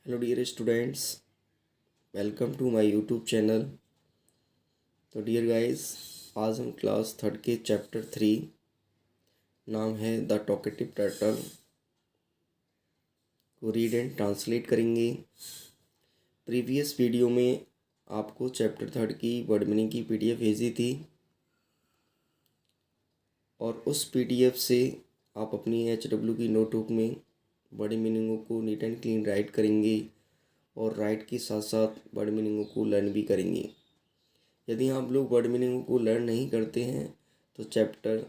Hello dear students, welcome to my YouTube channel. तो dear guys, आज हम class third के चैप्टर 3, नाम है द टॉकेटिव टर्टल, को रीड एंड ट्रांसलेट करेंगे। प्रीवियस वीडियो में आपको चैप्टर थर्ड की वर्ड मीनिंग की पीडीएफ भेजी थी और उस पीडीएफ से आप अपनी HW की नोटबुक में वर्ड मीनिंगों को नीट एंड क्लीन राइट करेंगे और राइट के साथ साथ वर्ड मीनिंगों को लर्न भी करेंगे। यदि आप लोग वर्ड मीनिंगों को लर्न नहीं करते हैं तो चैप्टर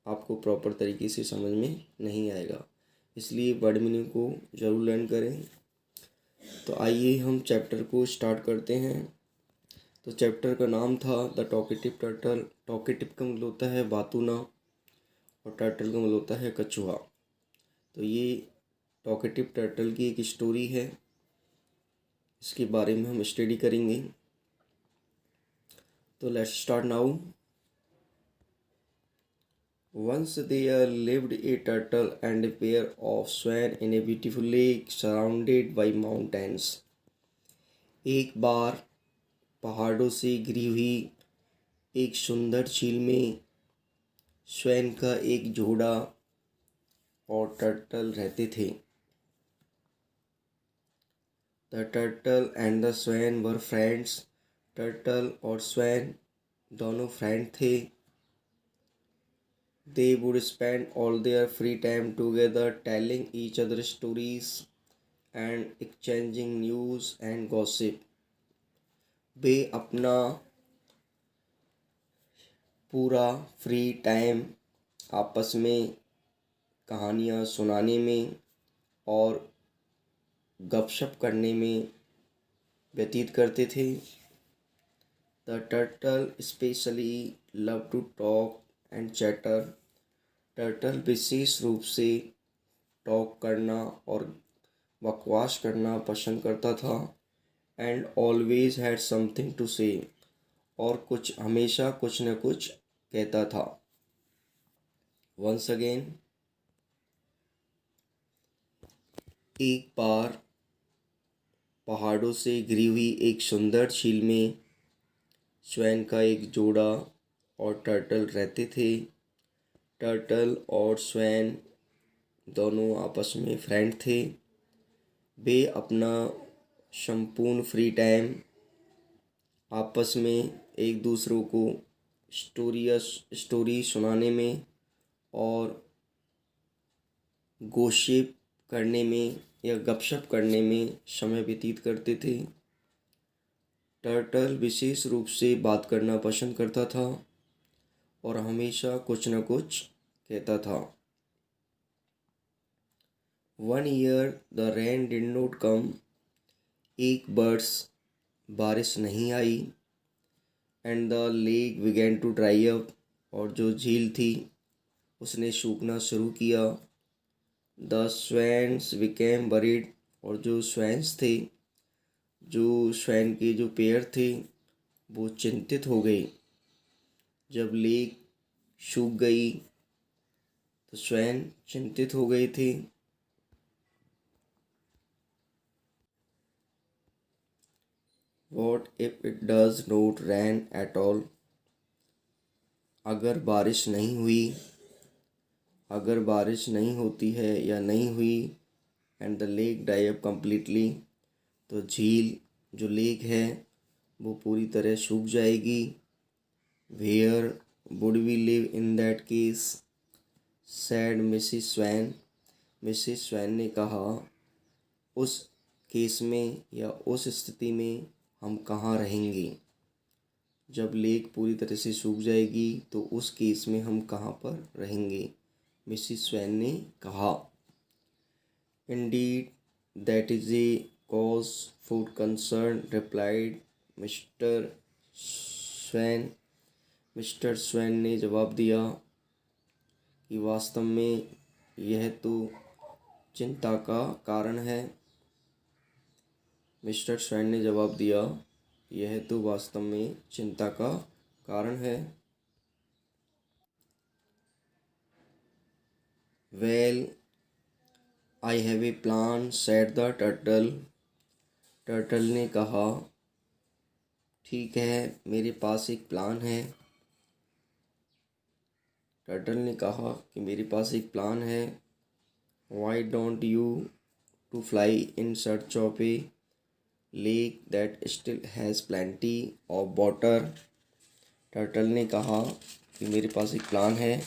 आपको प्रॉपर तरीके से समझ में नहीं आएगा, इसलिए वर्ड मीनिंग को ज़रूर लर्न करें। तो आइए हम चैप्टर को स्टार्ट करते हैं। तो चैप्टर का नाम था द टॉकेटिव टर्टल। टॉकेटिव का मतलब होता है बातूना और टर्टल का मतलब होता है कछुआ। तो ये टॉकेटिव टर्टल की एक स्टोरी है, इसके बारे में हम स्टडी करेंगे। तो let's start now. Once there lived a turtle and a pair of swans in a beautiful lake surrounded by mountains. एक बार पहाड़ों से घिरी हुई एक सुंदर झील में स्वैन का एक जोड़ा और टर्टल रहते थे। The turtle and the swan were friends. Turtle और स्वैन दोनों फ्रेंड थे। They would spend all their free time together telling each other stories and exchanging news and gossip. वे अपना पूरा फ्री टाइम आपस में कहानियाँ सुनाने में और गपशप करने में व्यतीत करते थे। The turtle especially loved to talk and chatter. Turtle विशेष रूप से टॉक करना और बकवास करना पसंद करता था। And always had something to say, और हमेशा कुछ न कुछ कहता था। वंस अगेन, एक बार पहाड़ों से घिरी हुई एक सुंदर झील में स्वैन का एक जोड़ा और टर्टल रहते थे। टर्टल और स्वैन दोनों आपस में फ्रेंड थे। वे अपना संपूर्ण फ्री टाइम आपस में एक दूसरों को स्टोरी सुनाने में और गॉसिप करने में या गपशप करने में समय व्यतीत करते थे। टर्टल विशेष रूप से बात करना पसंद करता था और हमेशा कुछ न कुछ कहता था। One year the rain did not come. एक वर्ष बारिश नहीं आई। And the lake began to dry up. और जो झील थी उसने सूखना शुरू किया। The swans became worried. और जो स्वैन्स थे, जो स्वैन के जो पेयर थे, वो चिंतित हो गए। जब लेक सूख गई तो स्वैन चिंतित हो गए थे। What if it does not rain at all? अगर बारिश नहीं हुई, अगर बारिश नहीं होती है या नहीं हुई, and the lake dry up completely, तो झील जो लेक है वो पूरी तरह सूख जाएगी। Where would we live in that case, said Mrs Swan. Mrs Swan ने कहा, उस केस में या उस स्थिति में हम कहाँ रहेंगे। जब लेक पूरी तरह से सूख जाएगी तो उस केस में हम कहाँ पर रहेंगे, मिसिस स्वैन ने कहा। Indeed that is a cause for concern, replied mister swan. Mister swan ने जवाब दिया कि वास्तव में यह तो चिंता का कारण है। मिस्टर स्वैन ने जवाब दिया, यह तो वास्तव में चिंता का कारण है। Well, I have a plan, said the turtle. Turtle ने कहा, ठीक है, मेरे पास एक प्लान है। टर्टल ने कहा कि मेरे पास एक प्लान है। Why don't you two fly in search of a lake that still has plenty of water. Turtle ने कहा कि मेरे पास एक प्लान है,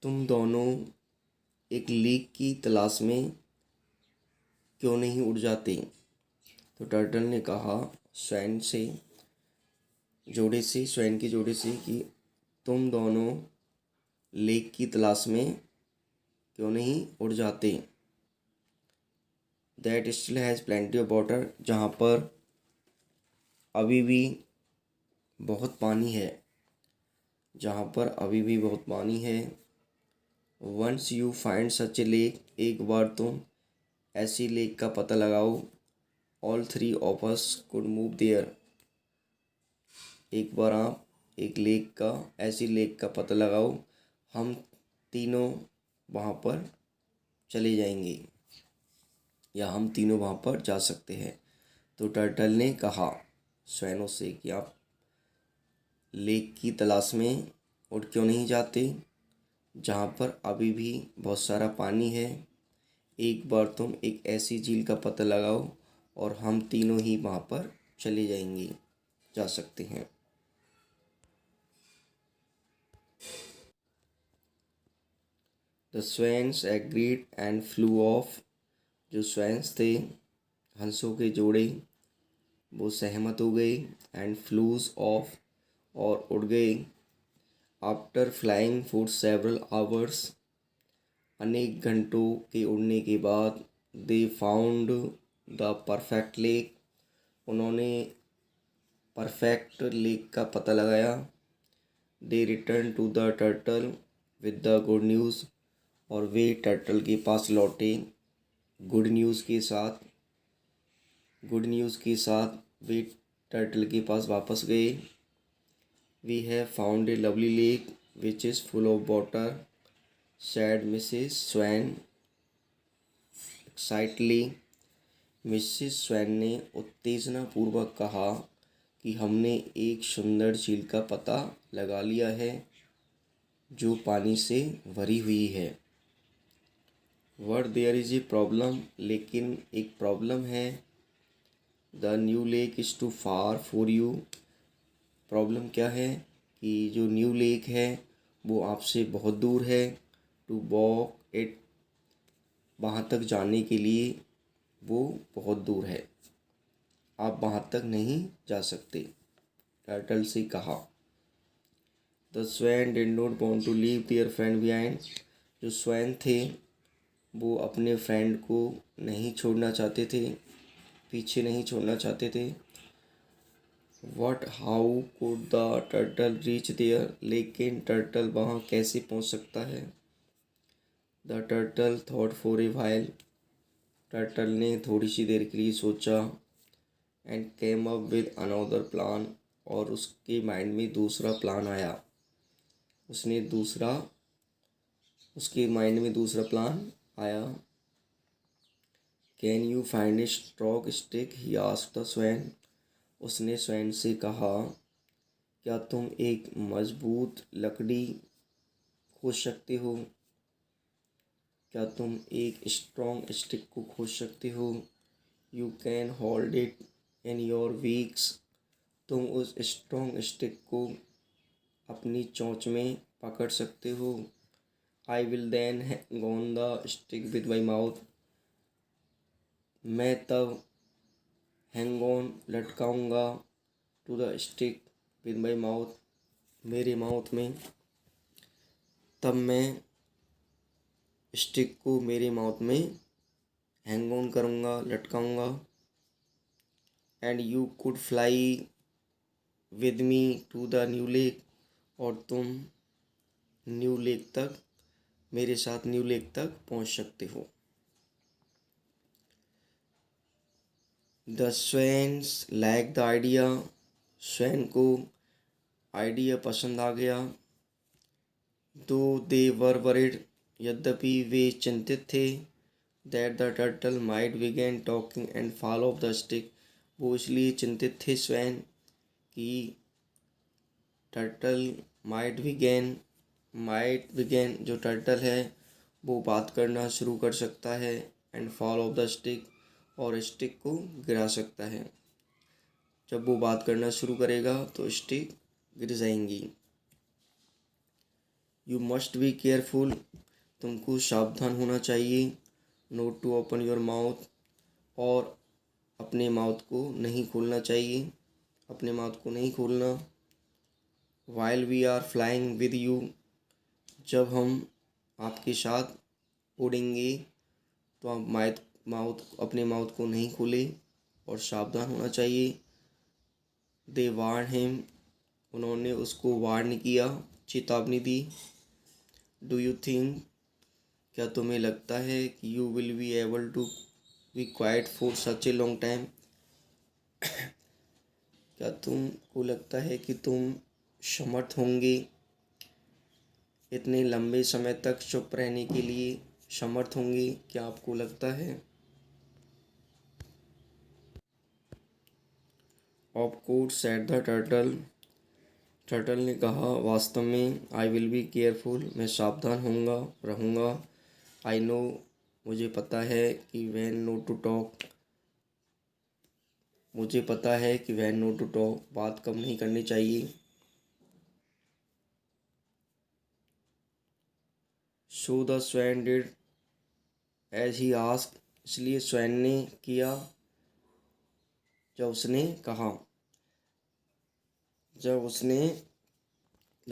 तुम दोनों एक लेक की तलाश में क्यों नहीं उड़ जाते। तो टर्टल ने कहा स्वैन के जोड़े से कि तुम दोनों लेक की तलाश में क्यों नहीं उड़ जाते। That still has plenty of water, जहाँ पर अभी भी बहुत पानी है, जहाँ पर अभी भी बहुत पानी है। Once you find such a lake, एक बार तुम ऐसी लेक का पता लगाओ, all three of us could move there. एक बार आप ऐसी लेक का पता लगाओ, हम तीनों वहाँ पर चले जाएंगे, या हम तीनों वहाँ पर जा सकते हैं। तो टर्टल ने कहा स्वैनों से कि आप लेक की तलाश में उड़ क्यों नहीं जाते, जहाँ पर अभी भी बहुत सारा पानी है। एक बार तुम एक ऐसी झील का पता लगाओ और हम तीनों ही वहाँ पर चले जाएंगे, जा सकते हैं। The swans agreed and flew off. जो स्वैन्स थे, हंसों के जोड़े, वो सहमत हो गए। एंड फ्लूज ऑफ, और उड़ गए। After flying for several hours, अनेक घंटों के उड़ने के बाद, they found the perfect lake, उन्होंने परफेक्ट लेक का पता लगाया। They return to the turtle with the good news, और वे टर्टल के पास लौटे गुड न्यूज़ के साथ वे टर्टल के पास वापस गए। We have found a lovely lake which is full of water, said Mrs swan excitedly. Mrs swan ने उत्तेजनापूर्वक कहा कि हमने एक सुंदर झील का पता लगा लिया है जो पानी से भरी हुई है। But there is a problem, लेकिन एक प्रॉब्लम है। The new lake is too far for you. Problem क्या है कि जो न्यू लेक है वो आपसे बहुत दूर है। टू वॉक इट, वहाँ तक जाने के लिए वो बहुत दूर है, आप वहाँ तक नहीं जा सकते। टर्टल से कहा। The swan did not want to leave their friend behind. जो स्वैन थे वो अपने फ्रेंड को पीछे नहीं छोड़ना चाहते थे। What how could the turtle reach there, लेकिन टर्टल वहाँ कैसे पहुँच सकता है। The turtle thought for a while, turtle ने थोड़ी सी देर के लिए सोचा। And came up with another plan, और उसके माइंड में दूसरा प्लान आया। उसके माइंड में दूसरा प्लान आया। Can you find A strong stick, he asked the swan. उसने स्वैन से कहा, क्या तुम एक मजबूत लकड़ी खोज सकते हो। क्या तुम एक स्ट्रॉन्ग स्टिक को खोज सकते हो। You can hold it in your weeks, तुम उस स्ट्रॉन्ग स्टिक को अपनी चोंच में पकड़ सकते हो। I will then hang on the stick with my mouth, मैं तब हैंग ऑन लटकाऊंगा to the stick with my mouth, मेरे माउथ में, तब मैं स्टिक को मेरे माउथ में हैंग ऑन करूँगा, लटकाऊंगा। And you could fly with me to the new lake, और तुम मेरे साथ न्यू लेक तक पहुंच सकते हो। The swans like the idea, swan को आइडिया पसंद आ गया। दो दे वर वरिड, यद्यपि वे चिंतित थे। That the turtle might begin talking and fall off the stick. वो इसलिए चिंतित थे स्वयं कि टर्टल माइट बिगेन जो टर्टल है वो बात करना शुरू कर सकता है, and fall off the stick और स्टिक को गिरा सकता है। जब वो बात करना शुरू करेगा तो स्टिक गिर जाएंगी। यू मस्ट बी केयरफुल, तुमको सावधान होना चाहिए। Not to open your mouth, और अपने माउथ को नहीं खोलना चाहिए, अपने माउथ को नहीं खोलना। While we are flying with you, जब हम आपके साथ उड़ेंगे तो आप अपने माउथ को नहीं खोले और सावधान होना चाहिए। दे वार्न हिम, उन्होंने उसको वार्न किया, चेतावनी दी। डू यू थिंक, क्या तुम्हें लगता है कि you will be able to be quiet for such a long time, क्या तुमको लगता है कि तुम समर्थ होंगे इतने लंबे समय तक चुप रहने के लिए, समर्थ होंगे, क्या आपको लगता है? Of course said the turtle, turtle ने कहा वास्तव में। आई विल बी केयरफुल, मैं सावधान रहूँगा। आई नो, मुझे पता है कि वैन नो टू टॉक, बात कम नहीं करनी चाहिए। So the swan did as he asked, इसलिए स्वैन ने किया जब उसने कहा।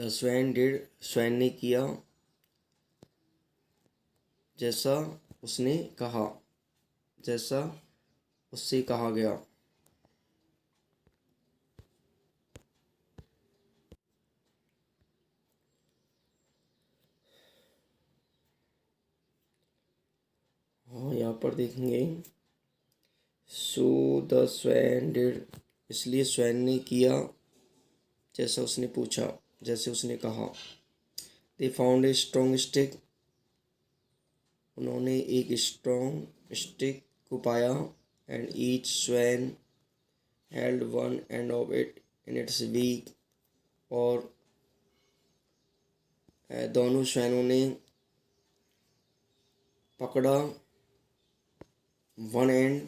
स्वैन ने किया जैसा उससे कहा गया। हाँ, यहाँ पर देखेंगे सो द स्वैन डिड, इसलिए स्वैन ने किया जैसे उसने कहा। They found a strong stick, उन्होंने एक स्ट्रॉन्ग स्टिक को पाया। And each swan held one end of it in its beak, और दोनों स्वैनों ने पकड़ा वन एंड,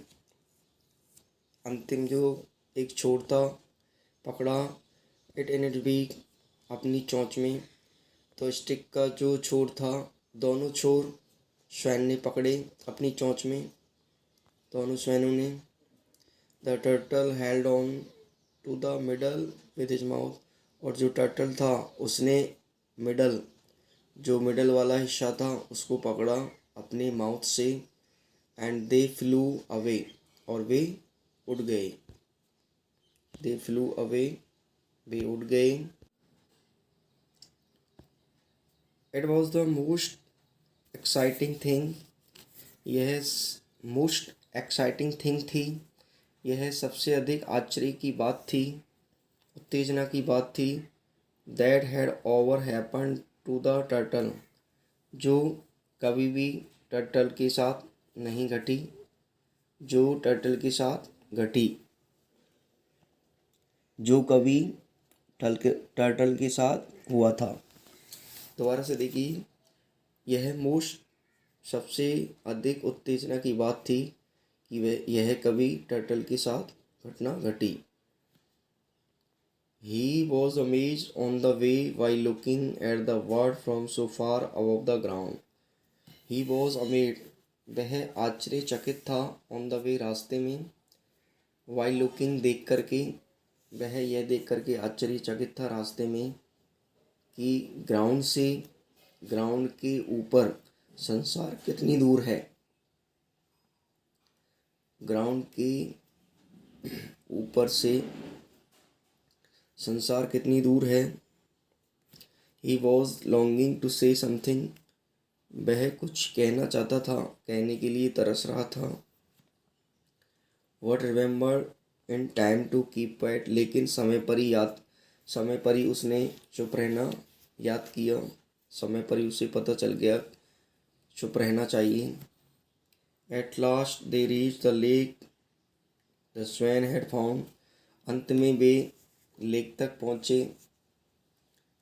अंतिम जो एक छोर था, पकड़ा इट इन इट्स बीक, अपनी चोंच में। तो स्टिक का जो छोर था, दोनों छोर स्वैन ने पकड़े अपनी चोंच में, दोनों स्वैनों ने। The turtle held on to the middle with his mouth, और जो टर्टल था उसने मिडल वाला हिस्सा था उसको पकड़ा अपने माउथ से। एंड दे फ्लू अवे, और वे उड़ गए। दे फ्लू अवे, वे उड़ गए। It was the most exciting thing, यह मोस्ट एक्साइटिंग थिंग थी, यह सबसे अधिक आश्चर्य की बात थी, उत्तेजना की बात थी। That had over happen to the turtle, जो कभी भी टर्टल के साथ नहीं घटी, जो टर्टल के साथ घटी, जो कभी टर्टल के साथ हुआ था। दोबारा से देखिए, यह सबसे अधिक उत्तेजना की बात थी कि यह कभी टर्टल के साथ घटना घटी। He was amazed on the way while looking at the world from so far above the ground. He was amazed, वह आश्चर्यचकित था, on the way रास्ते में, while looking देख करके, वह यह देख करके आश्चर्यचकित था रास्ते में कि ग्राउंड के ऊपर संसार कितनी दूर है, ग्राउंड के ऊपर से संसार कितनी दूर है। He was longing to say something, वह कुछ कहना चाहता था, कहने के लिए तरस रहा था। What remembered in time to keep quiet, लेकिन समय पर ही उसने चुप रहना याद किया, समय पर ही उसे पता चल गया चुप रहना चाहिए। At last they reached the lake the swan had found. अंत में वे लेक तक पहुँचे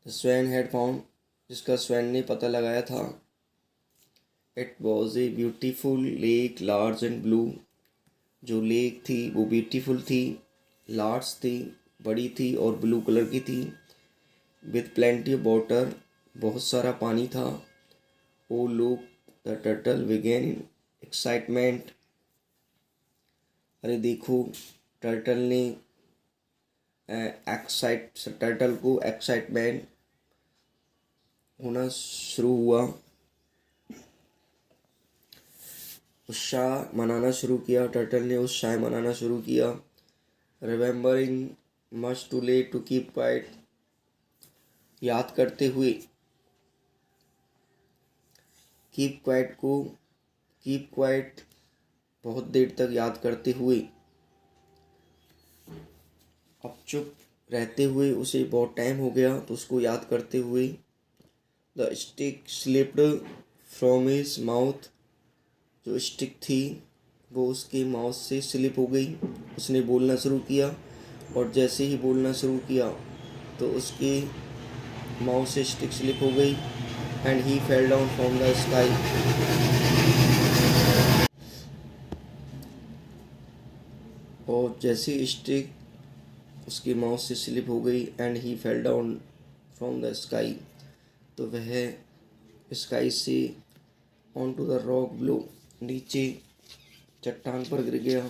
the swan had found, जिसका स्वैन ने पता लगाया था. It was a beautiful lake, large and blue. जो लेक थी वो ब्यूटीफुल थी, लार्ज थी, बड़ी थी और ब्लू कलर की थी. With plenty of water, बहुत सारा पानी था. Oh look, the turtle began in excitement. अरे देखो, टर्टल ने टर्टल को एक्साइटमेंट होना शुरू हुआ, उत्साह मनाना शुरू किया. टर्टल ने उत्साह मनाना शुरू किया. Remembering much too late to keep quiet, याद करते हुए. कीप क्वाइट को, कीप क्वाइट बहुत देर तक याद करते हुए. अब चुप रहते हुए उसे बहुत टाइम हो गया तो उसको याद करते हुए. The stick slipped from his mouth, जो स्टिक थी वो उसके माउथ से स्लिप हो गई. उसने बोलना शुरू किया और जैसे ही बोलना शुरू किया तो उसके माउथ से स्टिक स्लिप हो गई. And he fell down from the sky, और जैसे स्टिक उसके माउथ से स्लिप हो गई and he fell down from the sky, तो वह स्काई से on to the rock below, नीचे चट्टान पर गिर गया.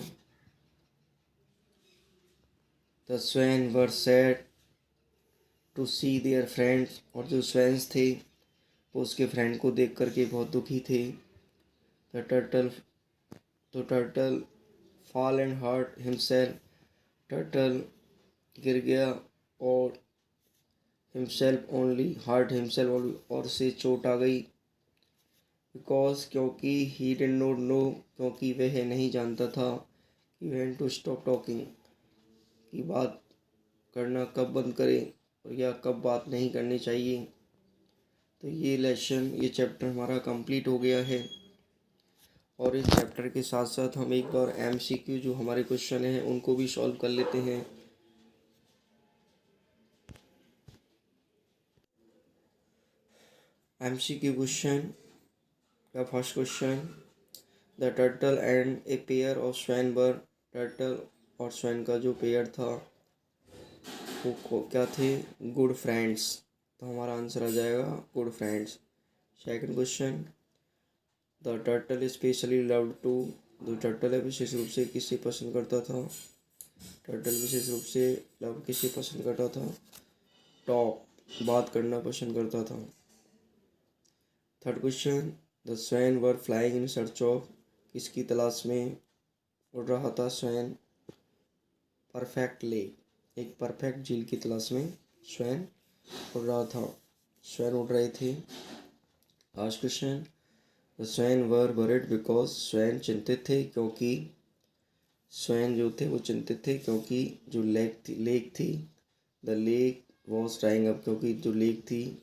The swans were sad to see their friends, और जो स्वैन्स थे वो उसके फ्रेंड को देख करके बहुत दुखी थे. The turtle fall and hurt himself, turtle गिर गया और हिमसेल्फ ओनली, हर्ट हिमसेल्फ, और उसे चोट आ गई. बिकॉज, क्योंकि ही डिड नॉट नो, क्योंकि वह नहीं जानता था कि व्हेन टू स्टॉप टॉकिंग, कि बात करना कब बंद करें और या कब बात नहीं करनी चाहिए. तो ये लेसन, ये चैप्टर हमारा कंप्लीट हो गया है. और इस चैप्टर के साथ साथ हम एक बार MCQ जो हमारे क्वेश्चन हैं उनको भी सॉल्व कर लेते हैं. MCQ क्वेश्चन का first question, the turtle and a pair of swan were, turtle और स्वैन का जो पेयर था वो क्या थे, गुड फ्रेंड्स. तो हमारा आंसर आ जाएगा good friends. Second question, the turtle specially loved to, जो टर्टल है विशेष रूप से किसे पसंद करता था, टर्टल विशेष रूप से लव किसे पसंद करता था, टॉक, बात करना पसंद करता था. Third question, the swans were flying in search of, किसकी तलाश में उड़ रहा था स्वैन, परफेक्ट लेक, एक परफेक्ट झील की तलाश में स्वैन उड़ रहा था, स्वैन उड़ रहे थे. Last question, the swans were worried because, swan चिंतित थे क्योंकि, स्वैन जो थे वो चिंतित थे क्योंकि जो लेक थी the lake was drawing up, क्योंकि जो लेक थी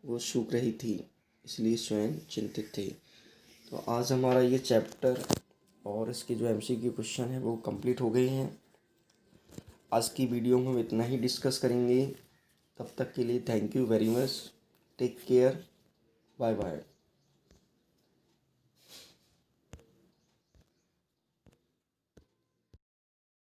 वो सूख रही थी, इसलिए स्वैन चिंतित थे. तो आज हमारा ये चैप्टर और इसके जो MCQ क्वेश्चन है वो कंप्लीट हो गए हैं. आज की वीडियो में हम इतना ही डिस्कस करेंगे. तब तक के लिए thank you very much. Take care. Bye bye.